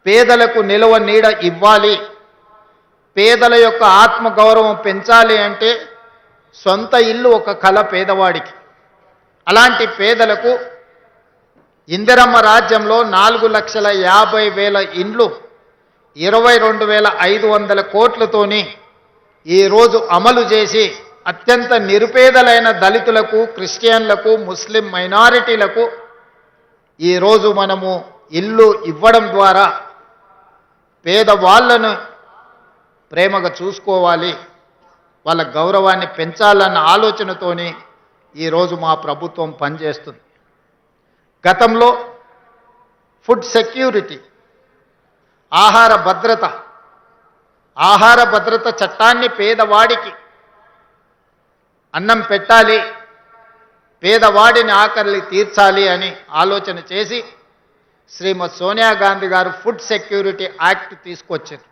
పేదలకు నిలవ నీడ ఇవ్వాలి, పేదల యొక్క ఆత్మగౌరవం పెంచాలి అంటే సొంత ఇల్లు ఒక కల పేదవాడికి. అలాంటి పేదలకు ఇందిరమ్మ రాజ్యంలో 4,50,000 ఇండ్లు 22,500 కోట్లతోని ఈరోజు అమలు చేసి అత్యంత నిరుపేదలైన దళితులకు, క్రిస్టియన్లకు, ముస్లిం మైనారిటీలకు ఈరోజు మనము ఇల్లు ఇవ్వడం ద్వారా పేదవాళ్ళను ప్రేమగా చూసుకోవాలి, వాళ్ళ గౌరవాన్ని పెంచాలన్న ఆలోచనతోని ఈరోజు మా ప్రభుత్వం పనిచేస్తుంది. గతంలో ఫుడ్ సెక్యూరిటీ, ఆహార భద్రత చట్టాన్ని పేదవాడికి అన్నం పెట్టాలి, పేదవాడిని ఆకలి తీర్చాలి అని ఆలోచన చేసి శ్రీమతి సోనియా గాంధీ గారు ఫుడ్ సెక్యూరిటీ యాక్ట్ తీసుకొచ్చారు.